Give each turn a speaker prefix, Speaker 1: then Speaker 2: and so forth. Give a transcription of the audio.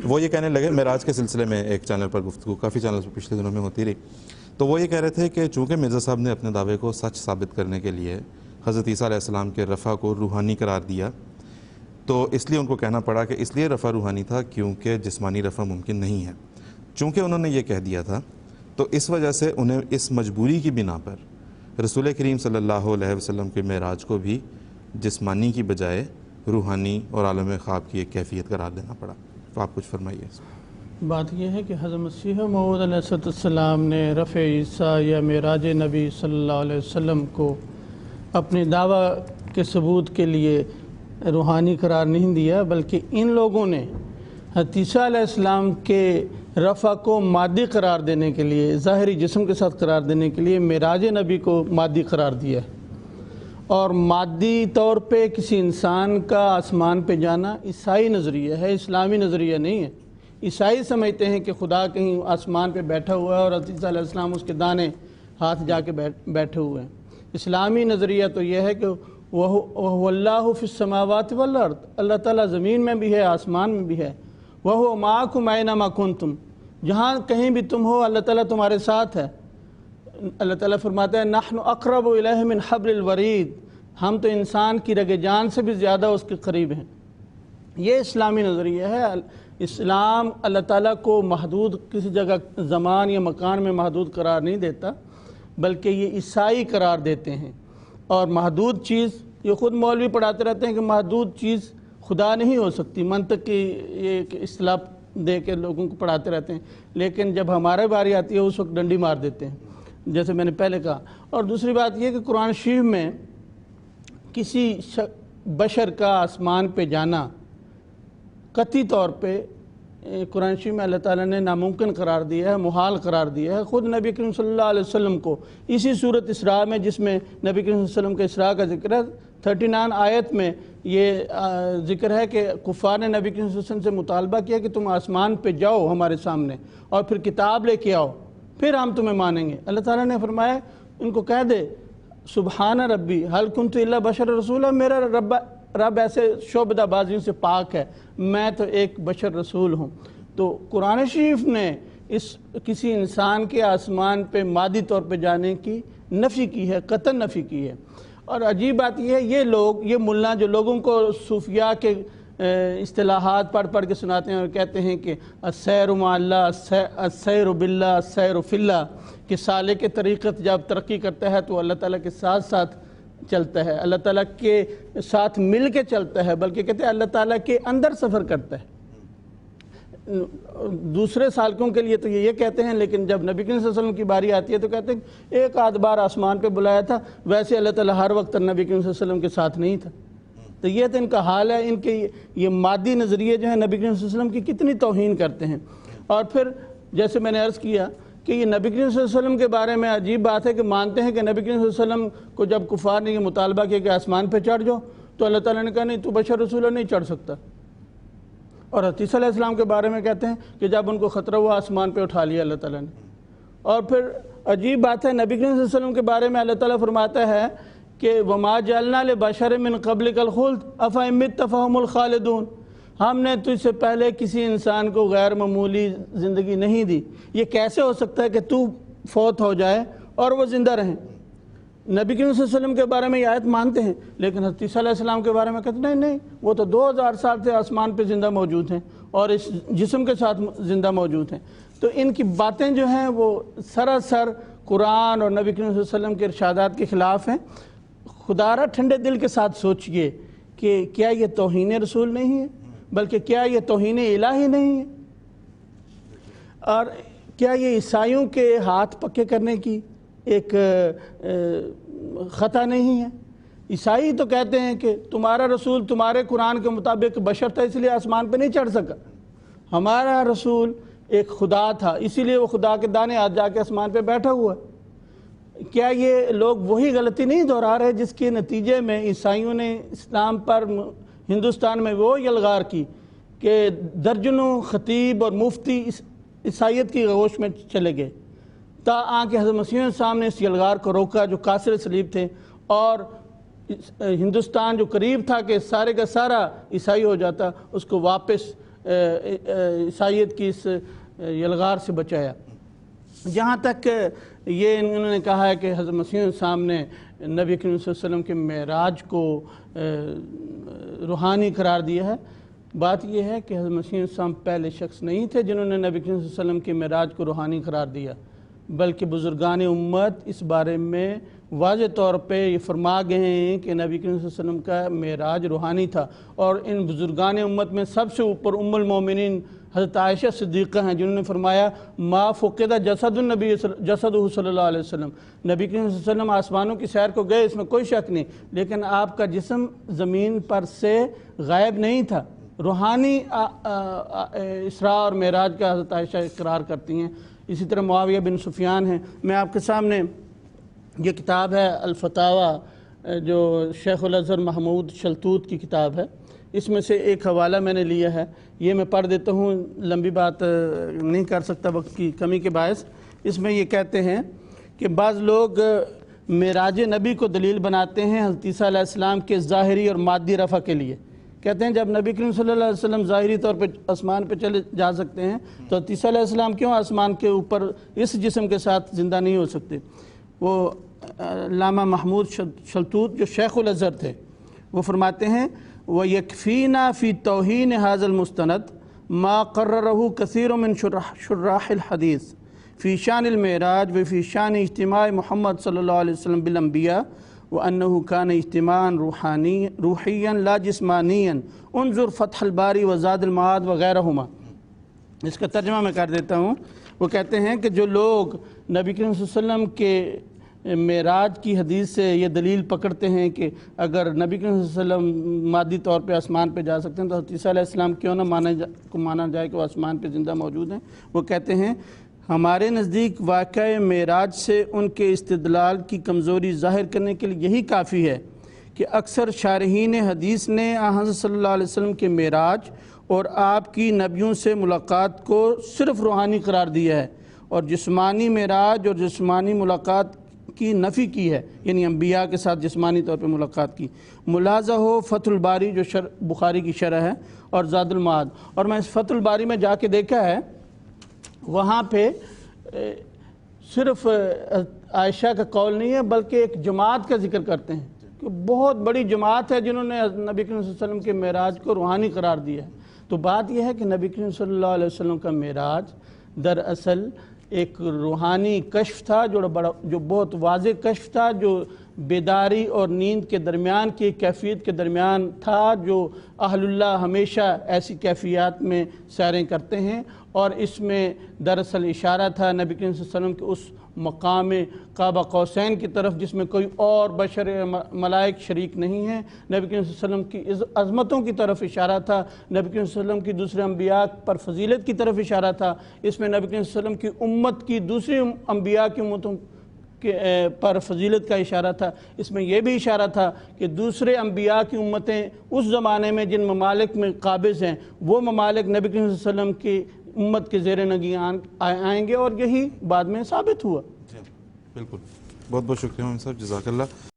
Speaker 1: وہ یہ کہنے لگے، معراج کے سلسلے میں ایک چینل پر گفتگو کافی چینلز پر پچھلے دنوں میں ہوتی رہی، تو وہ یہ کہہ رہے تھے کہ چونکہ مرزا صاحب نے اپنے دعوے کو سچ ثابت کرنے کے لیے حضرت عیسیٰ علیہ السلام کے رفع کو روحانی قرار دیا، تو اس لیے ان کو کہنا پڑا کہ اس لیے رفع روحانی تھا کیونکہ جسمانی رفع ممکن نہیں ہے۔ چونکہ انہوں نے یہ کہہ دیا تھا تو اس وجہ سے انہیں اس مجبوری کی بنا پر رسول کریم صلی اللہ علیہ وسلم کے معراج کو بھی جسمانی کی بجائے روحانی اور عالم خواب کی ایک کیفیت قرار دینا پڑا۔ تو آپ کچھ فرمائیے۔
Speaker 2: بات یہ ہے کہ حضرت مسیح موعود علیہ السلام نے رفع عیسیٰ یا معراج نبی صلی اللہ علیہ وسلم کو اپنے دعویٰ کے ثبوت کے لیے روحانی قرار نہیں دیا، بلکہ ان لوگوں نے حضرت عیسیٰ علیہ السلام کے رفع کو مادی قرار دینے کے لیے، ظاہری جسم کے ساتھ قرار دینے کے لیے معراج نبی کو مادی قرار دیا ہے۔ اور مادی طور پہ کسی انسان کا آسمان پہ جانا عیسائی نظریہ ہے، اسلامی نظریہ نہیں ہے۔ عیسائی سمجھتے ہیں کہ خدا کہیں آسمان پہ بیٹھا ہوا ہے اور حضرت عیسیٰ علیہ السلام اس کے دانے ہاتھ جا کے بیٹھے ہوئے ہیں۔ اسلامی نظریہ تو یہ ہے کہ وَهُوَ اللَّهُ فِي السَّمَاوَاتِ وَالْأَرْضِ، اللہ تعالیٰ زمین میں بھی ہے، آسمان میں بھی ہے۔ وَهُوَ مَعَكُمْ أَيْنَمَا كُنْتُمْ، جہاں کہیں بھی تم ہو اللہ تعالیٰ تمہارے ساتھ ہے۔ اللہ تعالیٰ فرماتا ہے نحن اقرب الیہ من حبل الورید، ہم تو انسان کی رگ جان سے بھی زیادہ اس کے قریب ہیں۔ یہ اسلامی نظریہ ہے۔ اسلام اللہ تعالیٰ کو محدود کسی جگہ زمان یا مکان میں محدود قرار نہیں دیتا، بلکہ یہ عیسائی قرار دیتے ہیں۔ اور محدود چیز، یہ خود مولوی پڑھاتے رہتے ہیں کہ محدود چیز خدا نہیں ہو سکتی، منطق کی یہ اصطلاح دے کے لوگوں کو پڑھاتے رہتے ہیں، لیکن جب ہمارے باری آتی ہے اس وقت ڈنڈی مار دیتے ہیں، جیسے میں نے پہلے کہا۔ اور دوسری بات یہ کہ قرآن شریف میں کسی بشر کا آسمان پہ جانا قطعی طور پہ قرآن شریف میں اللہ تعالیٰ نے ناممکن قرار دیا ہے، محال قرار دیا ہے۔ خود نبی کریم صلی اللہ علیہ وسلم کو اسی صورت اسراء میں، جس میں نبی کریم صلی اللہ علیہ وسلم کے اسراء کا ذکر ہے، 39 آیت میں یہ ذکر ہے کہ کفار نے نبی کریم صلی اللہ علیہ وسلم سے مطالبہ کیا کہ تم آسمان پہ جاؤ ہمارے سامنے اور پھر کتاب لے کے آؤ، پھر ہم تمہیں مانیں گے۔ اللہ تعالیٰ نے فرمایا ان کو کہہ دے سبحان ربی حل کنت الا بشر رسولہ، میرا رب ایسے شعبدہ بازیوں سے پاک ہے، میں تو ایک بشر رسول ہوں۔ تو قرآن شریف نے کسی انسان کے آسمان پہ مادی طور پہ جانے کی نفی کی ہے، قطعاً نفی کی ہے۔ اور عجیب بات یہ ہے، یہ ملا جو لوگوں کو صوفیاء کے اصطلاحات پڑھ پڑھ کے سناتے ہیں اور کہتے ہیں کہ السیر مع اللہ، السیر باللہ، السیر فی اللہ، کہ سالک طریقت جب ترقی کرتا ہے تو اللہ تعالیٰ کے ساتھ ساتھ چلتا ہے، اللہ تعالیٰ کے ساتھ مل کے چلتا ہے، بلکہ کہتے ہیں اللہ تعالیٰ کے اندر سفر کرتا ہے۔ دوسرے سالکوں کے لیے تو یہ کہتے ہیں، لیکن جب نبی کریم صلی اللہ علیہ وسلم کی باری آتی ہے تو کہتے ہیں ایک آدھ بار آسمان پہ بلایا تھا، ویسے اللہ تعالیٰ ہر وقت نبی کریم صلی اللہ علیہ وسلم کے ساتھ نہیں تھا۔ تو یہ تو ان کا حال ہے، ان کے یہ مادی نظریے جو ہیں نبی کریم صلی اللہ علیہ وسلم کی کتنی توہین کرتے ہیں۔ اور پھر جیسے میں نے عرض کیا کہ یہ نبی کریم صلی اللہ علیہ وسلم کے بارے میں عجیب بات ہے کہ مانتے ہیں کہ نبی کریم صلی اللہ علیہ وسلم کو جب کفار نے یہ مطالبہ کیا کہ آسمان پہ چڑھ جاؤ تو اللہ تعالیٰ نے کہا نہیں، تو بشر رسول نہیں چڑھ سکتا۔ اور حضرت عیسیٰ علیہ السلام کے بارے میں کہتے ہیں کہ جب ان کو خطرہ ہوا آسمان پہ اٹھا لیا اللہ تعالیٰ نے۔ اور پھر عجیب بات ہے، نبی کریم صلی اللہ علیہ وسلم کے بارے میں اللہ تعالیٰ فرماتا ہے کہ وَمَا جَعَلْنَا لِبَشَرٍ مِّن قَبْلِكَ الْخُلْدَ أَفَإِن مِّتَّ فَهُمُ الْخَالِدُونَ، ہم نے تجھ سے پہلے کسی انسان کو غیر معمولی زندگی نہیں دی، یہ کیسے ہو سکتا ہے کہ تو فوت ہو جائے اور وہ زندہ رہیں؟ نبی کریم صلی اللہ علیہ وسلم کے بارے میں یہ آیت مانتے ہیں، لیکن حضرت عیسیٰ علیہ السلام کے بارے میں کہتے ہیں نہیں، وہ تو 2000 سال سے آسمان پہ زندہ موجود ہیں اور اس جسم کے ساتھ زندہ موجود ہیں۔ تو ان کی باتیں جو ہیں وہ سراسر قرآن اور نبی کریم صلی اللہ علیہ وسلم کے ارشادات کے خلاف ہیں۔ خدا را ٹھنڈے دل کے ساتھ سوچئے کہ کیا یہ توہین رسول نہیں ہے، بلکہ کیا یہ توہین الہی نہیں ہے، اور کیا یہ عیسائیوں کے ہاتھ پکے کرنے کی ایک خطا نہیں ہے؟ عیسائی تو کہتے ہیں کہ تمہارا رسول تمہارے قرآن کے مطابق بشر تھا اس لیے آسمان پہ نہیں چڑھ سکا، ہمارا رسول ایک خدا تھا اسی لیے وہ خدا کے دانے ہاتھ جا کے آسمان پہ بیٹھا ہوا ہے۔ کیا یہ لوگ وہی غلطی نہیں دہرا رہے جس کے نتیجے میں عیسائیوں نے اسلام پر ہندوستان میں وہ یلغار کی کہ درجنوں خطیب اور مفتی عیسائیت کی آغوش میں چلے گئے، آنکہ حضرت مسیح السلام نے اس یلغار کو روکا جو کاسر صلیب تھے، اور ہندوستان جو قریب تھا کہ سارے کا سارا عیسائی ہو جاتا، اس کو واپس عیسائیت کی اس یلغار سے بچایا۔ جہاں تک یہ انہوں نے کہا ہے کہ حضرت مسیح السلام نے نبی کریم صلی اللہ علیہ وسلم کے معراج کو روحانی قرار دیا ہے، بات یہ ہے کہ حضرت مسیح السلام پہلے شخص نہیں تھے جنہوں نے نبی کریم صلی اللہ علیہ وسلم کے معراج کو روحانی قرار دیا، بلکہ بزرگان امت اس بارے میں واضح طور پہ یہ فرما گئے ہیں کہ نبی کریم صلی اللہ علیہ وسلم کا معراج روحانی تھا۔ اور ان بزرگان امت میں سب سے اوپر ام المومنین حضرت عائشہ صدیقہ ہیں، جنہوں نے فرمایا ما فقد جسد النبی جسدہ صلی اللہ علیہ وسلم، نبی کریم صلی اللہ علیہ وسلم آسمانوں کی سیر کو گئے، اس میں کوئی شک نہیں، لیکن آپ کا جسم زمین پر سے غائب نہیں تھا۔ روحانی اسراء اور معراج کا حضرت عائشہ اقرار کرتی ہیں۔ اسی طرح معاویہ بن سفیان ہیں۔ میں آپ کے سامنے یہ کتاب ہے الفتاوی، جو شیخ الازہر محمود شلتوت کی کتاب ہے، اس میں سے ایک حوالہ میں نے لیا ہے، یہ میں پڑھ دیتا ہوں، لمبی بات نہیں کر سکتا وقت کی کمی کے باعث۔ اس میں یہ کہتے ہیں کہ بعض لوگ معراج نبی کو دلیل بناتے ہیں حضرت عیسیٰ علیہ السلام کے ظاہری اور مادی رفع کے لیے۔ کہتے ہیں جب نبی کریم صلی اللہ علیہ وسلم ظاہری طور پہ آسمان پہ چلے جا سکتے ہیں تو حضرت عیسیٰ علیہ السلام کیوں آسمان کے اوپر اس جسم کے ساتھ زندہ نہیں ہو سکتے؟ وہ علامہ محمود شلتوت جو شیخ الازہر تھے وہ فرماتے ہیں وَيَكْفِينَا فِي تَوْهِينِ هَذَا الْمُسْتَنَدِ مَا قَرَّرَهُ كَثِيرٌ مِّن شُرَّاحِ الْحَدِيثِ فِي شَانِ الْمِعْرَاجِ وَفِي شَانِ اجتماع محمد صلی اللہ علیہ وسلم بالانبیاء وَأَنَّهُ كَانَ اجتماعاً روحياً لا جسمانياً انظر فتح الباری وزاد المعاد وغیرہما۔ اس کا ترجمہ میں کر دیتا ہوں۔ وہ کہتے ہیں کہ جو لوگ نبی کریم صلی اللہ علیہ وسلم کے معراج کی حدیث سے یہ دلیل پکڑتے ہیں کہ اگر نبی کریم صلی اللہ علیہ وسلم مادی طور پہ آسمان پہ جا سکتے ہیں تو حضرت عیسیٰ علیہ السلام کیوں نہ مانا جائے کہ وہ آسمان پہ زندہ موجود ہیں۔ وہ کہتے ہیں ہمارے نزدیک واقعہ معراج سے ان کے استدلال کی کمزوری ظاہر کرنے کے لیے یہی کافی ہے کہ اکثر شارحین حدیث نے حضرت صلی اللہ علیہ وسلم کے معراج اور آپ کی نبیوں سے ملاقات کو صرف روحانی قرار دیا ہے اور جسمانی معراج اور جسمانی ملاقات کی نفی کی ہے، یعنی انبیاء کے ساتھ جسمانی طور پہ ملاقات کی۔ ملاحظہ ہو فتح الباری جو بخاری کی شرح ہے اور زاد المعاد، اور میں اس فتح الباری میں جا کے دیکھا ہے، وہاں پہ صرف عائشہ کا قول نہیں ہے بلکہ ایک جماعت کا ذکر کرتے ہیں کہ بہت بڑی جماعت ہے جنہوں نے نبی کریم صلی اللہ علیہ وسلم کے معراج کو روحانی قرار دیا ہے۔ تو بات یہ ہے کہ نبی کریم صلی اللہ علیہ وسلم کا معراج دراصل ایک روحانی کشف تھا، جو بہت واضح کشف تھا، جو بیداری اور نیند کے درمیان کی کیفیت کے درمیان تھا، جو اہل اللہ ہمیشہ ایسی کیفیات میں سیریں کرتے ہیں، اور اس میں دراصل اشارہ تھا نبی کریم صلی اللہ علیہ وسلم کے اس مقام قاب قوسین کی طرف جس میں کوئی اور بشر ملائک شریک نہیں ہیں۔ نبی کریم صلی اللہ علیہ وسلم کی عظمتوں کی طرف اشارہ تھا، نبی کریم صلی اللہ علیہ وسلم کی دوسرے انبیاء پر فضیلت کی طرف اشارہ تھا، اس میں نبی کریم صلی اللہ علیہ وسلم کی امت کی دوسری انبیاء کی امتوں پر فضیلت کا اشارہ تھا، اس میں یہ بھی اشارہ تھا کہ دوسرے انبیاء کی امتیں اس زمانے میں جن ممالک میں قابض ہیں وہ ممالک نبی کریم صلی اللہ علیہ وسلم کی امت کے زیر نگران آئیں گے، اور یہی بعد میں ثابت ہوا۔
Speaker 1: بالکل، بہت بہت شکریہ امام صاحب، جزاک اللہ۔